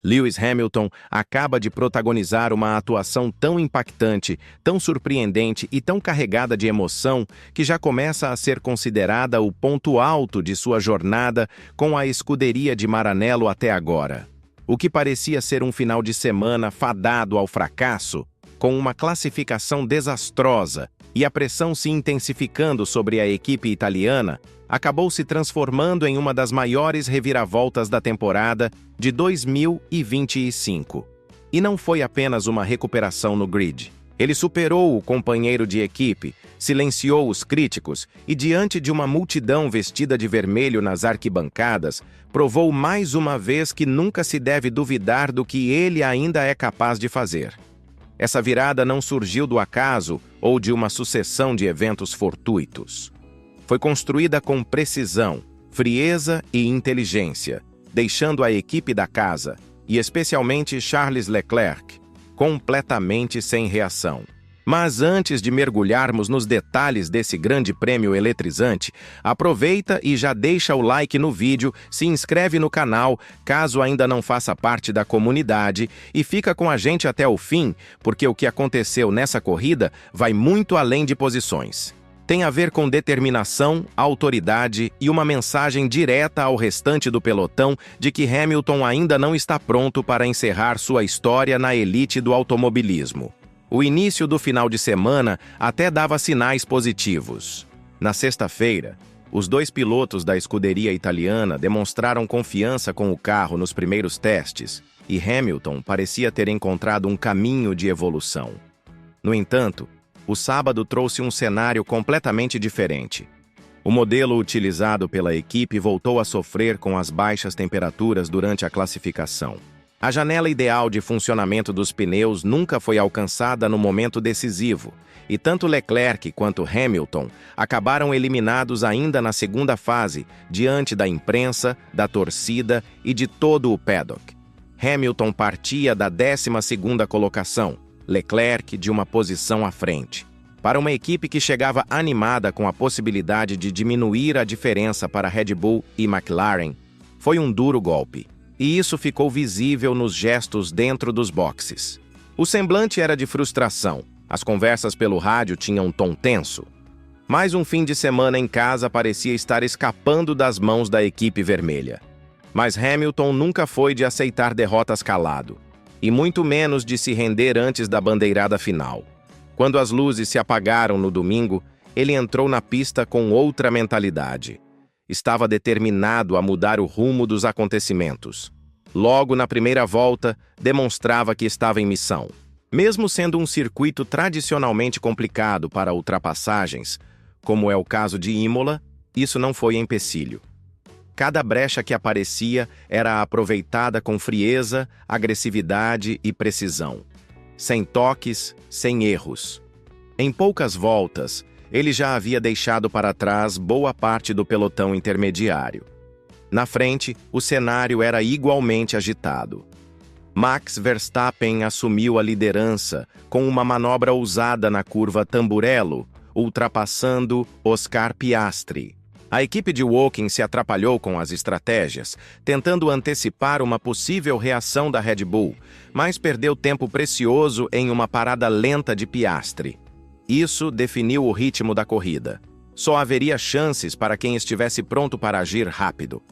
Lewis Hamilton acaba de protagonizar uma atuação tão impactante, tão surpreendente e tão carregada de emoção que já começa a ser considerada o ponto alto de sua jornada com a escuderia de Maranello até agora. O que parecia ser um final de semana fadado ao fracasso, com uma classificação desastrosa e a pressão se intensificando sobre a equipe italiana, acabou se transformando em uma das maiores reviravoltas da temporada de 2025. E não foi apenas uma recuperação no grid. Ele superou o companheiro de equipe, silenciou os críticos e, diante de uma multidão vestida de vermelho nas arquibancadas, provou mais uma vez que nunca se deve duvidar do que ele ainda é capaz de fazer. Essa virada não surgiu do acaso ou de uma sucessão de eventos fortuitos. Foi construída com precisão, frieza e inteligência, deixando a equipe da casa, e especialmente Charles Leclerc, completamente sem reação. Mas antes de mergulharmos nos detalhes desse grande prêmio eletrizante, aproveita e já deixa o like no vídeo, se inscreve no canal, caso ainda não faça parte da comunidade, e fica com a gente até o fim, porque o que aconteceu nessa corrida vai muito além de posições. Tem a ver com determinação, autoridade e uma mensagem direta ao restante do pelotão de que Hamilton ainda não está pronto para encerrar sua história na elite do automobilismo. O início do final de semana até dava sinais positivos. Na sexta-feira, os dois pilotos da escuderia italiana demonstraram confiança com o carro nos primeiros testes e Hamilton parecia ter encontrado um caminho de evolução. No entanto, o sábado trouxe um cenário completamente diferente. O modelo utilizado pela equipe voltou a sofrer com as baixas temperaturas durante a classificação. A janela ideal de funcionamento dos pneus nunca foi alcançada no momento decisivo, e tanto Leclerc quanto Hamilton acabaram eliminados ainda na segunda fase, diante da imprensa, da torcida e de todo o paddock. Hamilton partia da 12ª colocação, Leclerc de uma posição à frente. Para uma equipe que chegava animada com a possibilidade de diminuir a diferença para Red Bull e McLaren, foi um duro golpe. E isso ficou visível nos gestos dentro dos boxes. O semblante era de frustração, as conversas pelo rádio tinham um tom tenso. Mais um fim de semana em casa parecia estar escapando das mãos da equipe vermelha. Mas Hamilton nunca foi de aceitar derrotas calado, e muito menos de se render antes da bandeirada final. Quando as luzes se apagaram no domingo, ele entrou na pista com outra mentalidade. Estava determinado a mudar o rumo dos acontecimentos. Logo na primeira volta, demonstrava que estava em missão. Mesmo sendo um circuito tradicionalmente complicado para ultrapassagens, como é o caso de Imola, isso não foi empecilho. Cada brecha que aparecia era aproveitada com frieza, agressividade e precisão. Sem toques, sem erros. Em poucas voltas, ele já havia deixado para trás boa parte do pelotão intermediário. Na frente, o cenário era igualmente agitado. Max Verstappen assumiu a liderança com uma manobra ousada na curva Tamburello, ultrapassando Oscar Piastri. A equipe de Woking se atrapalhou com as estratégias, tentando antecipar uma possível reação da Red Bull, mas perdeu tempo precioso em uma parada lenta de Piastri. Isso definiu o ritmo da corrida. Só haveria chances para quem estivesse pronto para agir rápido.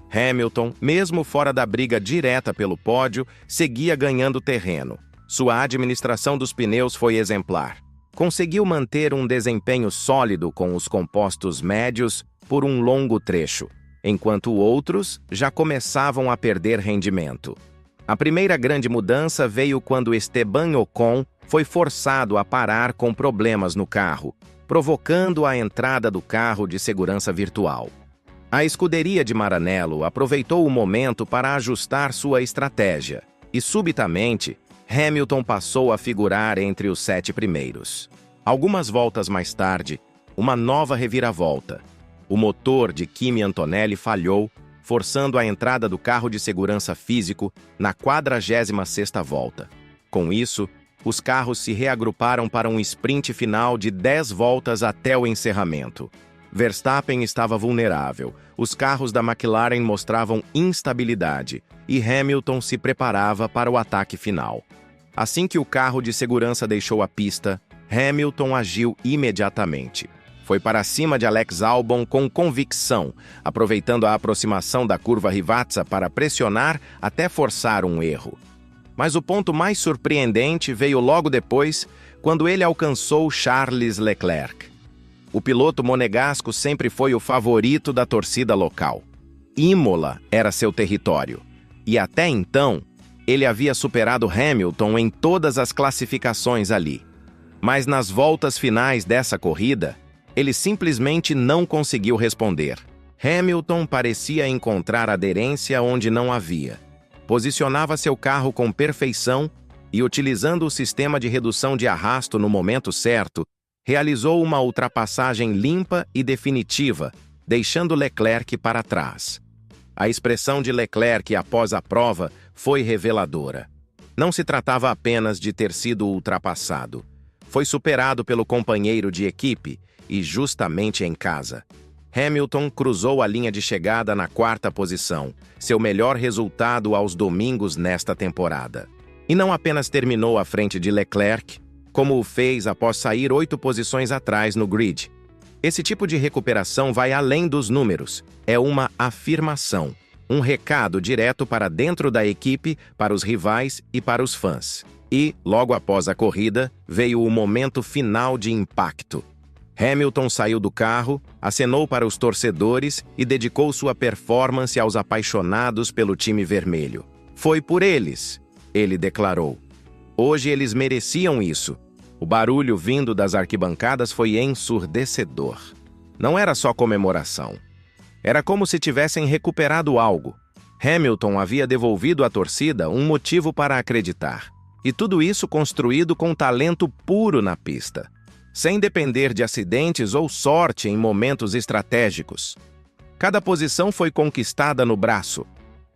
Hamilton, mesmo fora da briga direta pelo pódio, seguia ganhando terreno. Sua administração dos pneus foi exemplar. Conseguiu manter um desempenho sólido com os compostos médios por um longo trecho, enquanto outros já começavam a perder rendimento. A primeira grande mudança veio quando Esteban Ocon foi forçado a parar com problemas no carro, provocando a entrada do carro de segurança virtual. A escuderia de Maranello aproveitou o momento para ajustar sua estratégia, e subitamente, Hamilton passou a figurar entre os 7 primeiros. Algumas voltas mais tarde, uma nova reviravolta. O motor de Kimi Antonelli falhou, forçando a entrada do carro de segurança físico na 46ª volta. Com isso, os carros se reagruparam para um sprint final de 10 voltas até o encerramento. Verstappen estava vulnerável, os carros da McLaren mostravam instabilidade e Hamilton se preparava para o ataque final. Assim que o carro de segurança deixou a pista, Hamilton agiu imediatamente. Foi para cima de Alex Albon com convicção, aproveitando a aproximação da curva Rivazza para pressionar até forçar um erro. Mas o ponto mais surpreendente veio logo depois, quando ele alcançou Charles Leclerc. O piloto monegasco sempre foi o favorito da torcida local. Imola era seu território, e até então, ele havia superado Hamilton em todas as classificações ali. Mas nas voltas finais dessa corrida, ele simplesmente não conseguiu responder. Hamilton parecia encontrar aderência onde não havia. Posicionava seu carro com perfeição e, utilizando o sistema de redução de arrasto no momento certo, realizou uma ultrapassagem limpa e definitiva, deixando Leclerc para trás. A expressão de Leclerc após a prova foi reveladora. Não se tratava apenas de ter sido ultrapassado. Foi superado pelo companheiro de equipe, e justamente em casa. Hamilton cruzou a linha de chegada na 4ª posição, seu melhor resultado aos domingos nesta temporada. E não apenas terminou à frente de Leclerc, como o fez após sair 8 posições atrás no grid. Esse tipo de recuperação vai além dos números. É uma afirmação, um recado direto para dentro da equipe, para os rivais e para os fãs. E, logo após a corrida, veio o momento final de impacto. Hamilton saiu do carro, acenou para os torcedores e dedicou sua performance aos apaixonados pelo time vermelho. Foi por eles, ele declarou. Hoje eles mereciam isso. O barulho vindo das arquibancadas foi ensurdecedor. Não era só comemoração. Era como se tivessem recuperado algo. Hamilton havia devolvido à torcida um motivo para acreditar. E tudo isso construído com talento puro na pista, sem depender de acidentes ou sorte em momentos estratégicos. Cada posição foi conquistada no braço.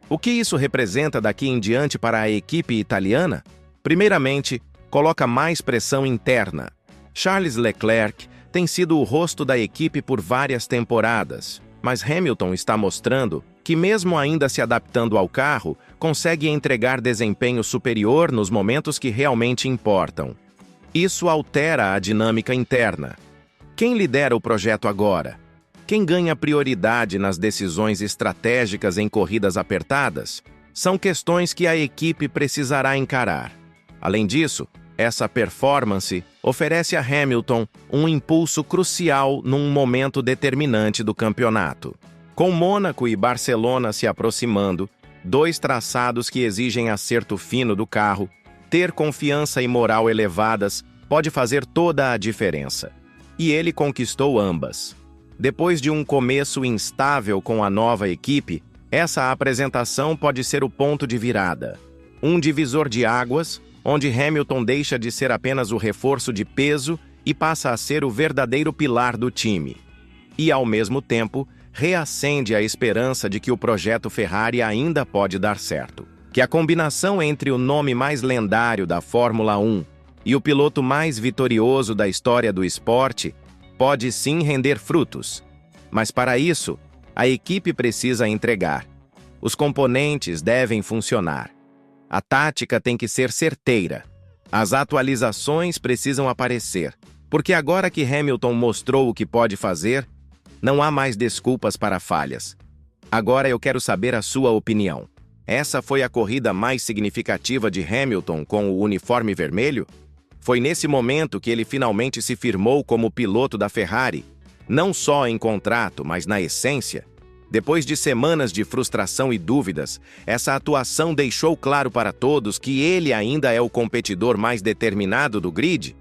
O que isso representa daqui em diante para a equipe italiana? Primeiramente, coloca mais pressão interna. Charles Leclerc tem sido o rosto da equipe por várias temporadas, mas Hamilton está mostrando que, mesmo ainda se adaptando ao carro, consegue entregar desempenho superior nos momentos que realmente importam. Isso altera a dinâmica interna. Quem lidera o projeto agora? Quem ganha prioridade nas decisões estratégicas em corridas apertadas? São questões que a equipe precisará encarar. Além disso, essa performance oferece a Hamilton um impulso crucial num momento determinante do campeonato. Com Mônaco e Barcelona se aproximando, 2 traçados que exigem acerto fino do carro, ter confiança e moral elevadas pode fazer toda a diferença. E ele conquistou ambas. Depois de um começo instável com a nova equipe, essa apresentação pode ser o ponto de virada. Um divisor de águas, onde Hamilton deixa de ser apenas o reforço de peso e passa a ser o verdadeiro pilar do time. E, ao mesmo tempo, reacende a esperança de que o projeto Ferrari ainda pode dar certo. Que a combinação entre o nome mais lendário da Fórmula 1 e o piloto mais vitorioso da história do esporte pode sim render frutos. Mas para isso, a equipe precisa entregar. Os componentes devem funcionar. A tática tem que ser certeira. As atualizações precisam aparecer, porque agora que Hamilton mostrou o que pode fazer, não há mais desculpas para falhas. Agora eu quero saber a sua opinião. Essa foi a corrida mais significativa de Hamilton com o uniforme vermelho? Foi nesse momento que ele finalmente se firmou como piloto da Ferrari, não só em contrato, mas na essência? Depois de semanas de frustração e dúvidas, essa atuação deixou claro para todos que ele ainda é o competidor mais determinado do grid?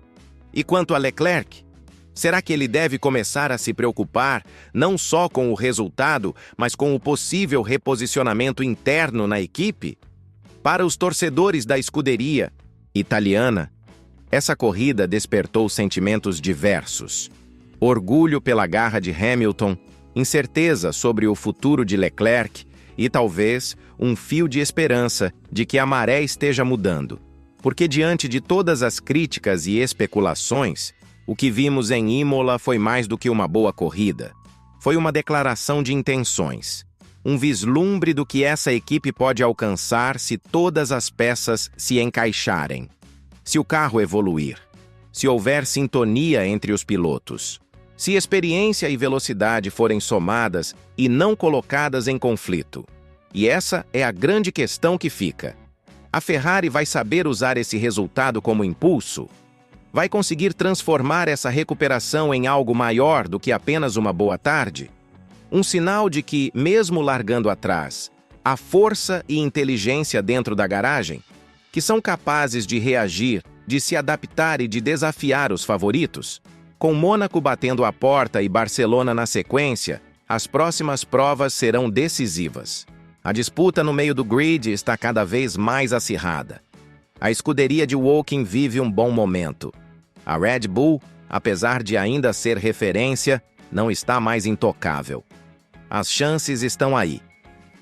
E quanto a Leclerc? Será que ele deve começar a se preocupar não só com o resultado, mas com o possível reposicionamento interno na equipe? Para os torcedores da escuderia italiana, essa corrida despertou sentimentos diversos. Orgulho pela garra de Hamilton, incerteza sobre o futuro de Leclerc e, talvez, um fio de esperança de que a maré esteja mudando. Porque, diante de todas as críticas e especulações, o que vimos em Imola foi mais do que uma boa corrida. Foi uma declaração de intenções. Um vislumbre do que essa equipe pode alcançar se todas as peças se encaixarem. Se o carro evoluir. Se houver sintonia entre os pilotos. Se experiência e velocidade forem somadas e não colocadas em conflito. E essa é a grande questão que fica. A Ferrari vai saber usar esse resultado como impulso? Vai conseguir transformar essa recuperação em algo maior do que apenas uma boa tarde? Um sinal de que, mesmo largando atrás, há força e inteligência dentro da garagem, que são capazes de reagir, de se adaptar e de desafiar os favoritos? Com Mônaco batendo a porta e Barcelona na sequência, as próximas provas serão decisivas. A disputa no meio do grid está cada vez mais acirrada. A escuderia de Woking vive um bom momento. A Red Bull, apesar de ainda ser referência, não está mais intocável. As chances estão aí,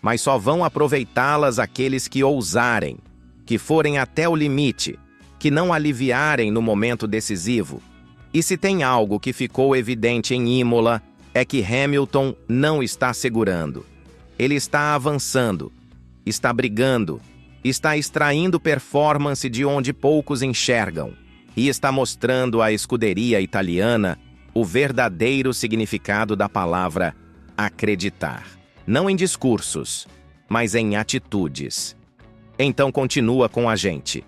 mas só vão aproveitá-las aqueles que ousarem, que forem até o limite, que não aliviarem no momento decisivo. E se tem algo que ficou evidente em Imola, é que Hamilton não está segurando. Ele está avançando, está brigando, está extraindo performance de onde poucos enxergam e está mostrando à escuderia italiana o verdadeiro significado da palavra acreditar. Não em discursos, mas em atitudes. Então continua com a gente.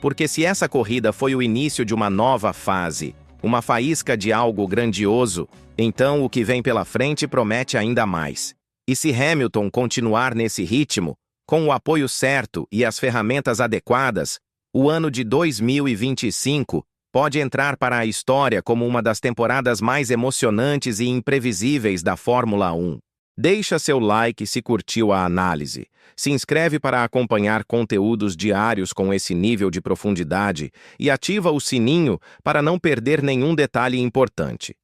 Porque se essa corrida foi o início de uma nova fase, uma faísca de algo grandioso, então o que vem pela frente promete ainda mais. E se Hamilton continuar nesse ritmo, com o apoio certo e as ferramentas adequadas, o ano de 2025 pode entrar para a história como uma das temporadas mais emocionantes e imprevisíveis da Fórmula 1. Deixa seu like se curtiu a análise. Se inscreve para acompanhar conteúdos diários com esse nível de profundidade e ativa o sininho para não perder nenhum detalhe importante.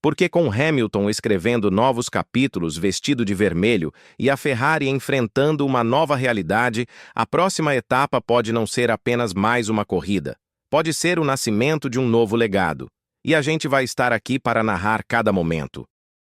Porque com Hamilton escrevendo novos capítulos vestido de vermelho e a Ferrari enfrentando uma nova realidade, a próxima etapa pode não ser apenas mais uma corrida. Pode ser o nascimento de um novo legado. E a gente vai estar aqui para narrar cada momento.